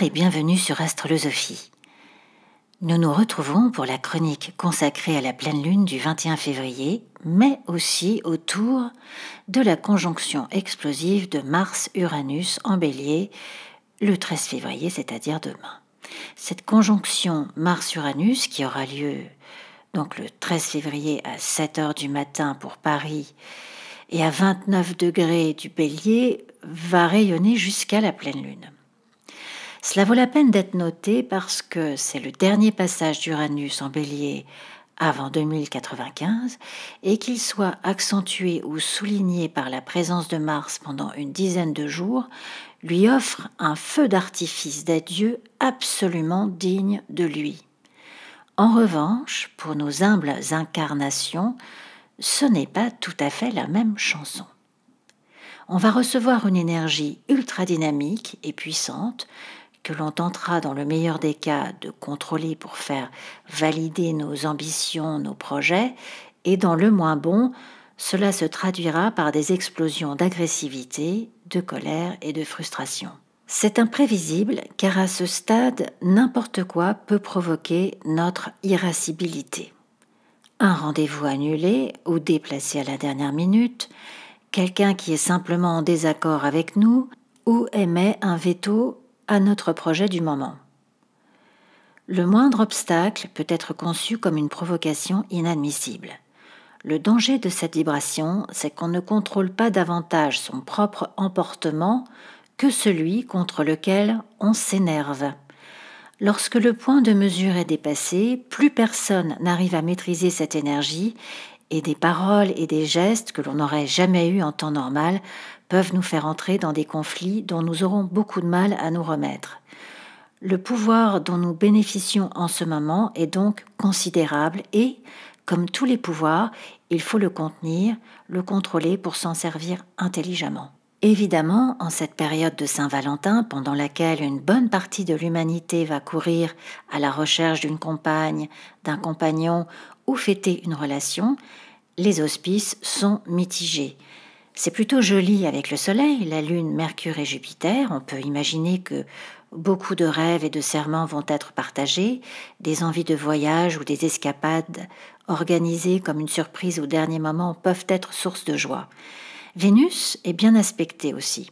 et bienvenue sur Astrolosophie. Nous nous retrouvons pour la chronique consacrée à la pleine lune du 21 février, mais aussi autour de la conjonction explosive de Mars-Uranus en Bélier le 13 février, c'est-à-dire demain. Cette conjonction Mars-Uranus qui aura lieu donc le 13 février à 7h du matin pour Paris et à 29 degrés du Bélier va rayonner jusqu'à la pleine lune. Cela vaut la peine d'être noté parce que c'est le dernier passage d'Uranus en Bélier avant 2095 et qu'il soit accentué ou souligné par la présence de Mars pendant une dizaine de jours lui offre un feu d'artifice d'adieu absolument digne de lui. En revanche, pour nos humbles incarnations, ce n'est pas tout à fait la même chanson. On va recevoir une énergie ultra dynamique et puissante que l'on tentera dans le meilleur des cas de contrôler pour faire valider nos ambitions, nos projets, et dans le moins bon, cela se traduira par des explosions d'agressivité, de colère et de frustration. C'est imprévisible car à ce stade, n'importe quoi peut provoquer notre irascibilité. Un rendez-vous annulé ou déplacé à la dernière minute, quelqu'un qui est simplement en désaccord avec nous ou émet un veto à notre projet du moment. Le moindre obstacle peut être conçu comme une provocation inadmissible. Le danger de cette vibration, c'est qu'on ne contrôle pas davantage son propre emportement que celui contre lequel on s'énerve. Lorsque le point de mesure est dépassé, plus personne n'arrive à maîtriser cette énergie et des paroles et des gestes que l'on n'aurait jamais eus en temps normal peuvent nous faire entrer dans des conflits dont nous aurons beaucoup de mal à nous remettre. Le pouvoir dont nous bénéficions en ce moment est donc considérable et, comme tous les pouvoirs, il faut le contenir, le contrôler pour s'en servir intelligemment. Évidemment, en cette période de Saint-Valentin, pendant laquelle une bonne partie de l'humanité va courir à la recherche d'une compagne, d'un compagnon ou fêter une relation, les auspices sont mitigés. C'est plutôt joli avec le Soleil, la Lune, Mercure et Jupiter. On peut imaginer que beaucoup de rêves et de serments vont être partagés, des envies de voyage ou des escapades organisées comme une surprise au dernier moment peuvent être source de joie. Vénus est bien aspectée aussi,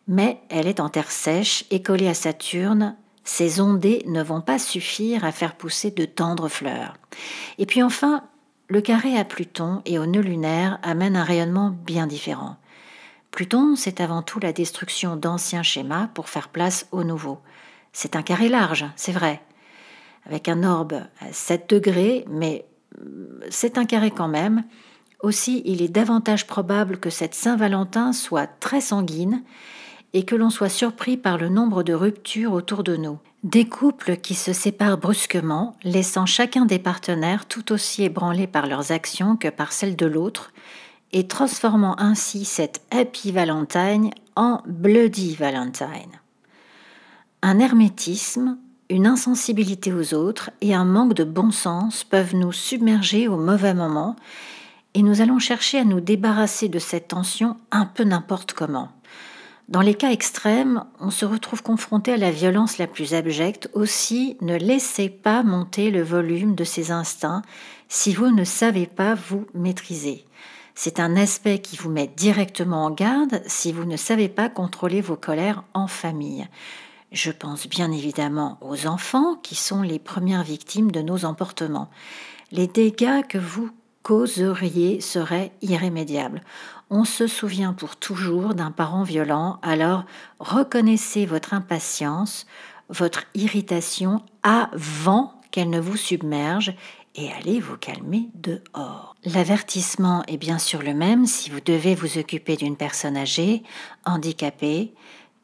mais elle est en terre sèche et collée à Saturne. Ses ondées ne vont pas suffire à faire pousser de tendres fleurs. Et puis enfin, le carré à Pluton et au nœud lunaire amène un rayonnement bien différent. Pluton, c'est avant tout la destruction d'anciens schémas pour faire place aux nouveaux. C'est un carré large, c'est vrai, avec un orbe à 7 degrés, mais c'est un carré quand même. Aussi, il est davantage probable que cette Saint-Valentin soit très sanguine et que l'on soit surpris par le nombre de ruptures autour de nous. Des couples qui se séparent brusquement, laissant chacun des partenaires tout aussi ébranlés par leurs actions que par celles de l'autre, et transformant ainsi cette Happy Valentine en Bloody Valentine. Un hermétisme, une insensibilité aux autres et un manque de bon sens peuvent nous submerger au mauvais moment, et nous allons chercher à nous débarrasser de cette tension un peu n'importe comment. Dans les cas extrêmes, on se retrouve confronté à la violence la plus abjecte. Aussi, ne laissez pas monter le volume de ces instincts si vous ne savez pas vous maîtriser. C'est un aspect qui vous met directement en garde si vous ne savez pas contrôler vos colères en famille. Je pense bien évidemment aux enfants qui sont les premières victimes de nos emportements. Les dégâts que vous causeriez seraient irrémédiables. On se souvient pour toujours d'un parent violent, alors reconnaissez votre impatience, votre irritation avant qu'elle ne vous submerge et allez vous calmer dehors. L'avertissement est bien sûr le même si vous devez vous occuper d'une personne âgée, handicapée.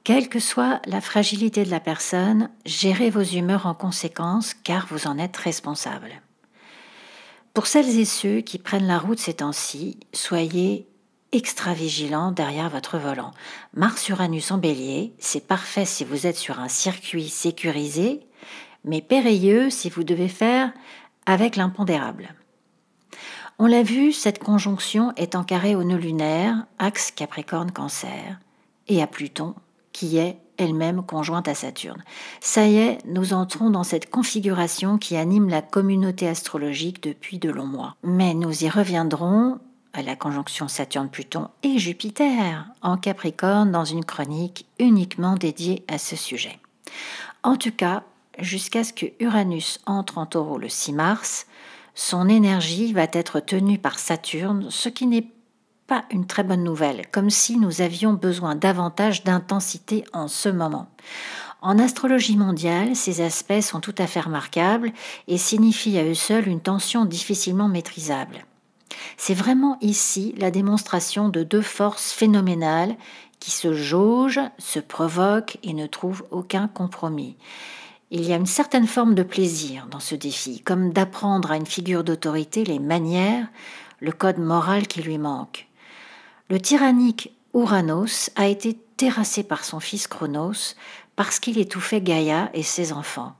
Quelle que soit la fragilité de la personne, gérez vos humeurs en conséquence car vous en êtes responsable. Pour celles et ceux qui prennent la route ces temps-ci, soyez extra vigilants derrière votre volant. Mars-Uranus en Bélier, c'est parfait si vous êtes sur un circuit sécurisé, mais périlleux si vous devez faire avec l'impondérable. On l'a vu, cette conjonction est en carré au nœud lunaire, axe Capricorne-Cancer, et à Pluton, qui est elle-même conjointe à Saturne. Ça y est, nous entrons dans cette configuration qui anime la communauté astrologique depuis de longs mois. Mais nous y reviendrons à la conjonction Saturne-Pluton et Jupiter en Capricorne dans une chronique uniquement dédiée à ce sujet. En tout cas, jusqu'à ce que Uranus entre en Taureau le 6 mars, son énergie va être tenue par Saturne, ce qui n'est pas une très bonne nouvelle, comme si nous avions besoin davantage d'intensité en ce moment. En astrologie mondiale, ces aspects sont tout à fait remarquables et signifient à eux seuls une tension difficilement maîtrisable. C'est vraiment ici la démonstration de deux forces phénoménales qui se jaugent, se provoquent et ne trouvent aucun compromis. Il y a une certaine forme de plaisir dans ce défi, comme d'apprendre à une figure d'autorité les manières, le code moral qui lui manque. Le tyrannique Ouranos a été terrassé par son fils Chronos parce qu'il étouffait Gaïa et ses enfants.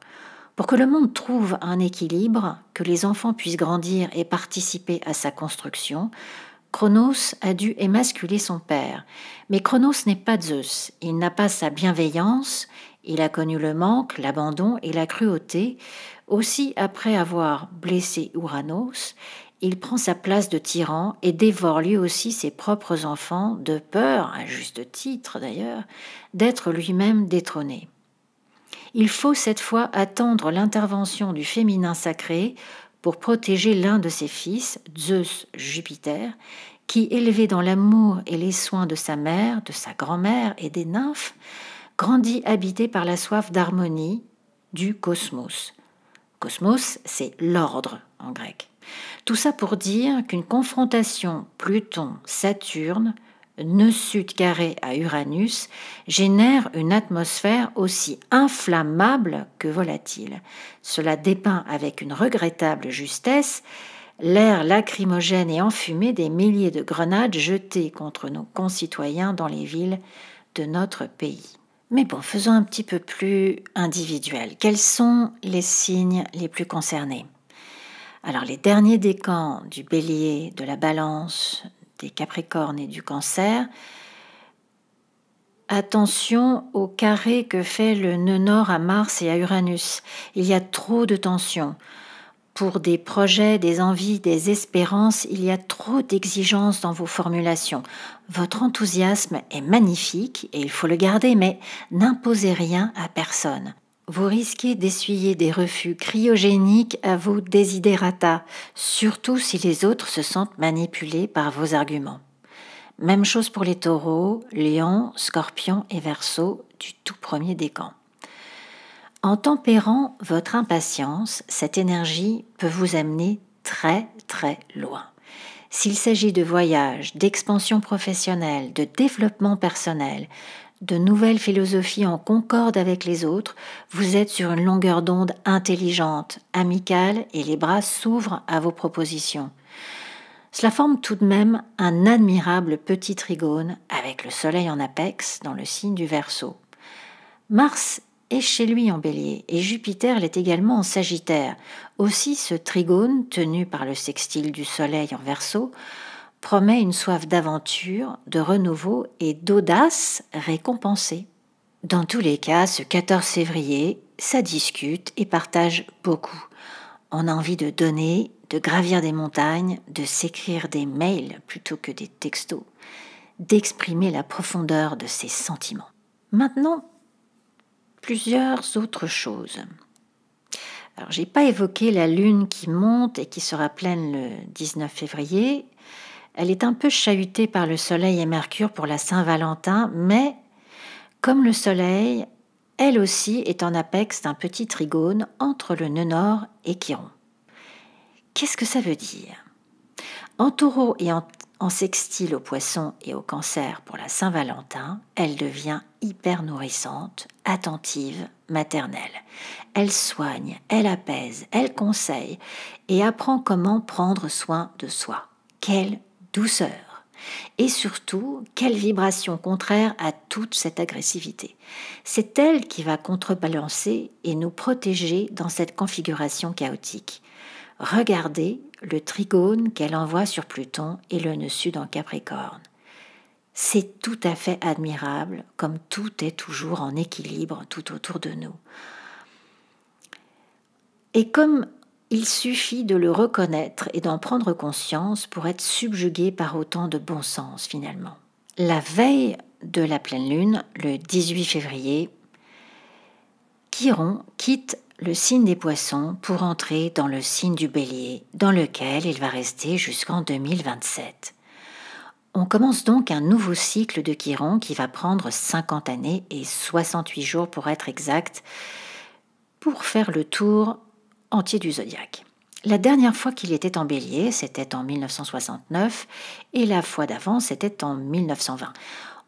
Pour que le monde trouve un équilibre, que les enfants puissent grandir et participer à sa construction, Chronos a dû émasculer son père. Mais Chronos n'est pas Zeus, il n'a pas sa bienveillance, il a connu le manque, l'abandon et la cruauté. Aussi, après avoir blessé Ouranos, il prend sa place de tyran et dévore lui aussi ses propres enfants, de peur, à juste titre d'ailleurs, d'être lui-même détrôné. Il faut cette fois attendre l'intervention du féminin sacré pour protéger l'un de ses fils, Zeus Jupiter, qui, élevé dans l'amour et les soins de sa mère, de sa grand-mère et des nymphes, grandit habité par la soif d'harmonie du cosmos. Cosmos, c'est l'ordre en grec. Tout ça pour dire qu'une confrontation Pluton-Saturne, nœud sud carré à Uranus, génère une atmosphère aussi inflammable que volatile. Cela dépeint avec une regrettable justesse l'air lacrymogène et enfumé des milliers de grenades jetées contre nos concitoyens dans les villes de notre pays. Mais bon, faisons un petit peu plus individuel. Quels sont les signes les plus concernés ? Alors, les derniers décans du Bélier, de la Balance, des Capricornes et du Cancer, attention au carré que fait le nœud nord à Mars et à Uranus. Il y a trop de tensions. Pour des projets, des envies, des espérances, il y a trop d'exigences dans vos formulations. Votre enthousiasme est magnifique et il faut le garder, mais n'imposez rien à personne. Vous risquez d'essuyer des refus cryogéniques à vos desiderata, surtout si les autres se sentent manipulés par vos arguments. Même chose pour les taureaux, lions, scorpions et verseaux du tout premier décan. En tempérant votre impatience, cette énergie peut vous amener très très loin. S'il s'agit de voyages, d'expansion professionnelle, de développement personnel, de nouvelles philosophies en concorde avec les autres, vous êtes sur une longueur d'onde intelligente, amicale et les bras s'ouvrent à vos propositions. Cela forme tout de même un admirable petit trigone avec le soleil en apex dans le signe du Verseau. Mars est chez lui en Bélier et Jupiter l'est également en Sagittaire. Aussi ce trigone, tenu par le sextile du soleil en Verseau, promet une soif d'aventure, de renouveau et d'audace récompensée. Dans tous les cas, ce 14 février, ça discute et partage beaucoup. On a envie de donner, de gravir des montagnes, de s'écrire des mails plutôt que des textos, d'exprimer la profondeur de ses sentiments. Maintenant, plusieurs autres choses. Alors, j'ai pas évoqué la lune qui monte et qui sera pleine le 19 février. Elle est un peu chahutée par le soleil et Mercure pour la Saint-Valentin, mais comme le soleil, elle aussi est en apex d'un petit trigone entre le nœud nord et Chiron. Qu'est-ce que ça veut dire ? En taureau et en sextile au poisson et au cancer pour la Saint-Valentin, elle devient hyper nourrissante, attentive, maternelle. Elle soigne, elle apaise, elle conseille et apprend comment prendre soin de soi. Quelle douceur! Et surtout, quelle vibration contraire à toute cette agressivité. C'est elle qui va contrebalancer et nous protéger dans cette configuration chaotique. Regardez le trigone qu'elle envoie sur Pluton et le nœud sud en Capricorne. C'est tout à fait admirable, comme tout est toujours en équilibre tout autour de nous. Et comme il suffit de le reconnaître et d'en prendre conscience pour être subjugué par autant de bon sens finalement. La veille de la pleine lune, le 18 février, Chiron quitte le signe des Poissons pour entrer dans le signe du Bélier, dans lequel il va rester jusqu'en 2027. On commence donc un nouveau cycle de Chiron qui va prendre 50 années et 68 jours pour être exact, pour faire le tour entier du zodiaque. La dernière fois qu'il était en Bélier, c'était en 1969, et la fois d'avant, c'était en 1920.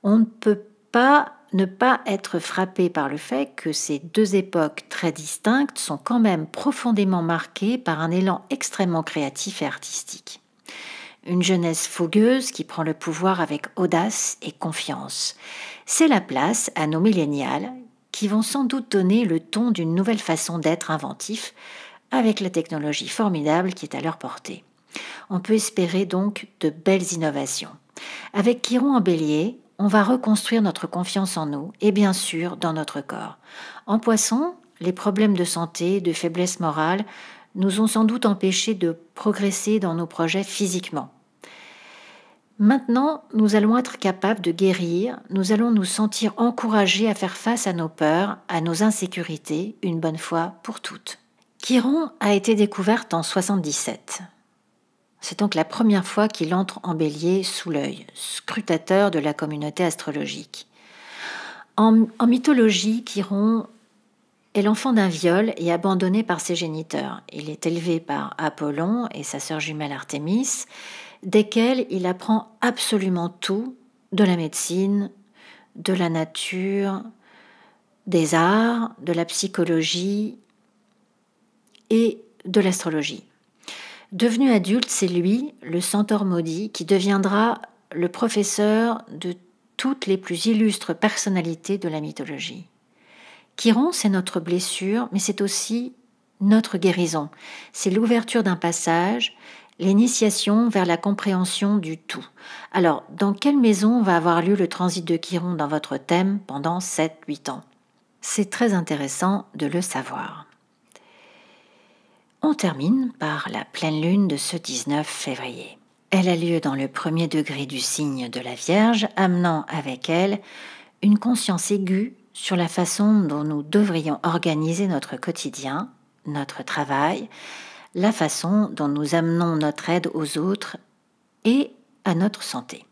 On ne peut pas ne pas être frappé par le fait que ces deux époques très distinctes sont quand même profondément marquées par un élan extrêmement créatif et artistique. Une jeunesse fougueuse qui prend le pouvoir avec audace et confiance. C'est la place à nos millénials qui vont sans doute donner le ton d'une nouvelle façon d'être inventif avec la technologie formidable qui est à leur portée. On peut espérer donc de belles innovations. Avec Chiron en Bélier, on va reconstruire notre confiance en nous et bien sûr dans notre corps. En Poisson, les problèmes de santé, de faiblesse morale nous ont sans doute empêchés de progresser dans nos projets physiquement. Maintenant, nous allons être capables de guérir, nous allons nous sentir encouragés à faire face à nos peurs, à nos insécurités, une bonne fois pour toutes. Chiron a été découverte en 77. C'est donc la première fois qu'il entre en Bélier sous l'œil, scrutateur de la communauté astrologique. En mythologie, Chiron est l'enfant d'un viol et abandonné par ses géniteurs. Il est élevé par Apollon et sa sœur jumelle Artémis, desquels il apprend absolument tout de la médecine, de la nature, des arts, de la psychologie et de l'astrologie. Devenu adulte, c'est lui, le centaure maudit, qui deviendra le professeur de toutes les plus illustres personnalités de la mythologie. Chiron, c'est notre blessure, mais c'est aussi notre guérison. C'est l'ouverture d'un passage, l'initiation vers la compréhension du tout. Alors, dans quelle maison va avoir lieu le transit de Chiron dans votre thème pendant 7-8 ans ? C'est très intéressant de le savoir. On termine par la pleine lune de ce 19 février. Elle a lieu dans le premier degré du signe de la Vierge, amenant avec elle une conscience aiguë sur la façon dont nous devrions organiser notre quotidien, notre travail, la façon dont nous amenons notre aide aux autres et à notre santé.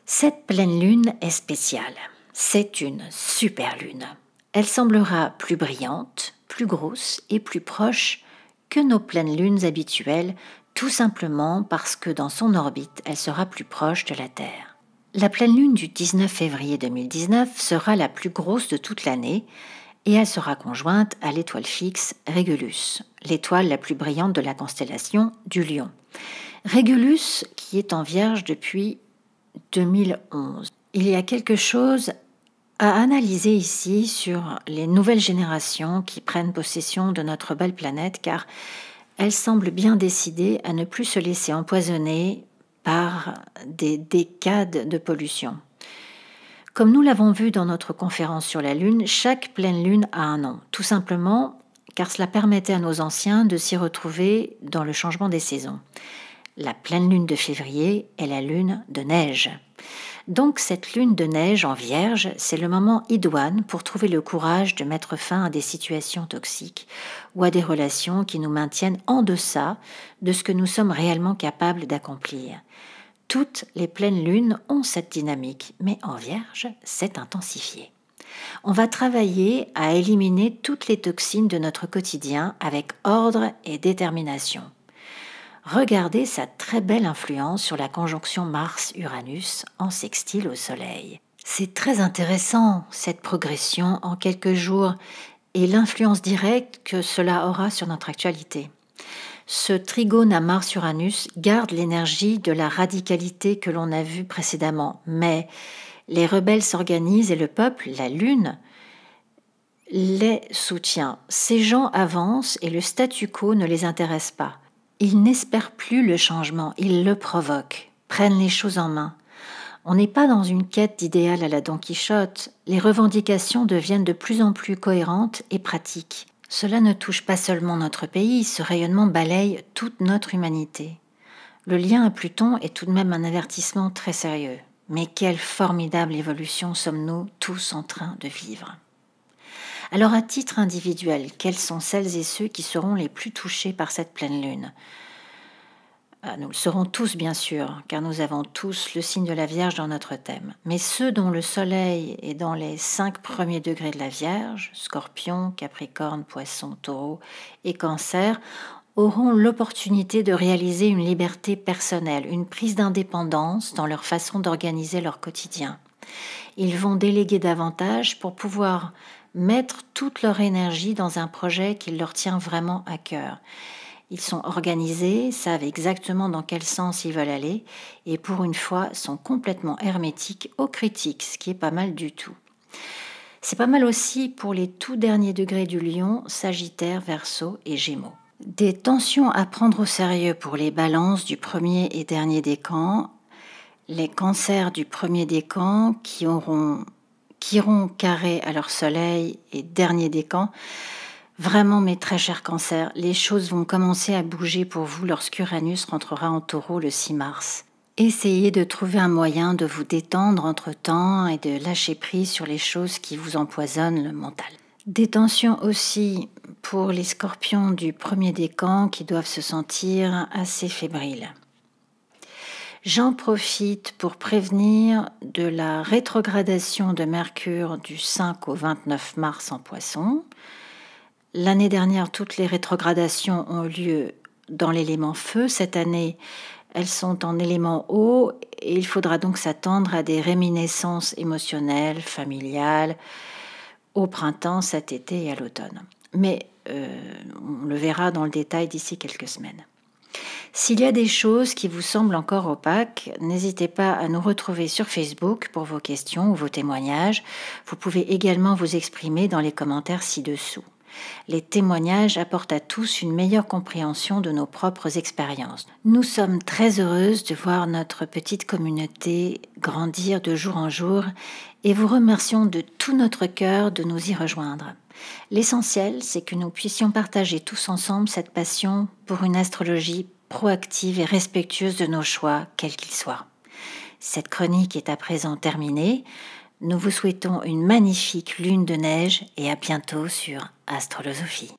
Cette pleine lune est spéciale. C'est une super lune. Elle semblera plus brillante, plus grosse et plus proche que nos pleines lunes habituelles, tout simplement parce que dans son orbite, elle sera plus proche de la Terre. La pleine lune du 19 février 2019 sera la plus grosse de toute l'année et elle sera conjointe à l'étoile fixe Régulus, l'étoile la plus brillante de la constellation du Lion. Régulus qui est en Vierge depuis 2011. Il y a quelque chose à analyser ici sur les nouvelles générations qui prennent possession de notre belle planète, car elles semblent bien décidées à ne plus se laisser empoisonner par des décades de pollution. Comme nous l'avons vu dans notre conférence sur la Lune, chaque pleine lune a un nom, tout simplement car cela permettait à nos anciens de s'y retrouver dans le changement des saisons. La pleine lune de février est la lune de neige. Donc cette lune de neige en Vierge, c'est le moment idoine pour trouver le courage de mettre fin à des situations toxiques ou à des relations qui nous maintiennent en deçà de ce que nous sommes réellement capables d'accomplir. Toutes les pleines lunes ont cette dynamique, mais en Vierge, c'est intensifié. On va travailler à éliminer toutes les toxines de notre quotidien avec ordre et détermination. Regardez sa très belle influence sur la conjonction Mars-Uranus en sextile au Soleil. C'est très intéressant, cette progression en quelques jours et l'influence directe que cela aura sur notre actualité. Ce trigone à Mars-Uranus garde l'énergie de la radicalité que l'on a vue précédemment, mais les rebelles s'organisent et le peuple, la Lune, les soutient. Ces gens avancent et le statu quo ne les intéresse pas. Ils n'espèrent plus le changement, ils le provoquent, prennent les choses en main. On n'est pas dans une quête d'idéal à la Don Quichotte, les revendications deviennent de plus en plus cohérentes et pratiques. Cela ne touche pas seulement notre pays, ce rayonnement balaye toute notre humanité. Le lien à Pluton est tout de même un avertissement très sérieux. Mais quelle formidable évolution sommes-nous tous en train de vivre. Alors à titre individuel, quels sont celles et ceux qui seront les plus touchés par cette pleine lune ? Nous le serons tous bien sûr, car nous avons tous le signe de la Vierge dans notre thème. Mais ceux dont le Soleil est dans les 5 premiers degrés de la Vierge, Scorpion, Capricorne, Poisson, Taureau et Cancer, auront l'opportunité de réaliser une liberté personnelle, une prise d'indépendance dans leur façon d'organiser leur quotidien. Ils vont déléguer davantage pour pouvoir mettre toute leur énergie dans un projet qui leur tient vraiment à cœur. Ils sont organisés, savent exactement dans quel sens ils veulent aller et pour une fois sont complètement hermétiques aux critiques, ce qui est pas mal du tout. C'est pas mal aussi pour les tout derniers degrés du Lion, Sagittaire, Verseau et Gémeaux. Des tensions à prendre au sérieux pour les balances du premier et dernier décan, les cancers du premier décan qui iront carré à leur soleil et dernier décan. Vraiment, mes très chers cancers, les choses vont commencer à bouger pour vous lorsqu'Uranus rentrera en Taureau le 6 mars. Essayez de trouver un moyen de vous détendre entre-temps et de lâcher prise sur les choses qui vous empoisonnent le mental. Des tensions aussi pour les scorpions du premier décan qui doivent se sentir assez fébriles. J'en profite pour prévenir de la rétrogradation de Mercure du 5 au 29 mars en Poisson. L'année dernière, toutes les rétrogradations ont eu lieu dans l'élément feu. Cette année, elles sont en élément eau et il faudra donc s'attendre à des réminiscences émotionnelles, familiales, au printemps, cet été et à l'automne. Mais on le verra dans le détail d'ici quelques semaines. S'il y a des choses qui vous semblent encore opaques, n'hésitez pas à nous retrouver sur Facebook pour vos questions ou vos témoignages. Vous pouvez également vous exprimer dans les commentaires ci-dessous. Les témoignages apportent à tous une meilleure compréhension de nos propres expériences. Nous sommes très heureuses de voir notre petite communauté grandir de jour en jour et vous remercions de tout notre cœur de nous y rejoindre. L'essentiel, c'est que nous puissions partager tous ensemble cette passion pour une astrologie proactive et respectueuse de nos choix, quels qu'ils soient. Cette chronique est à présent terminée. Nous vous souhaitons une magnifique lune de neige et à bientôt sur Astrolosophie.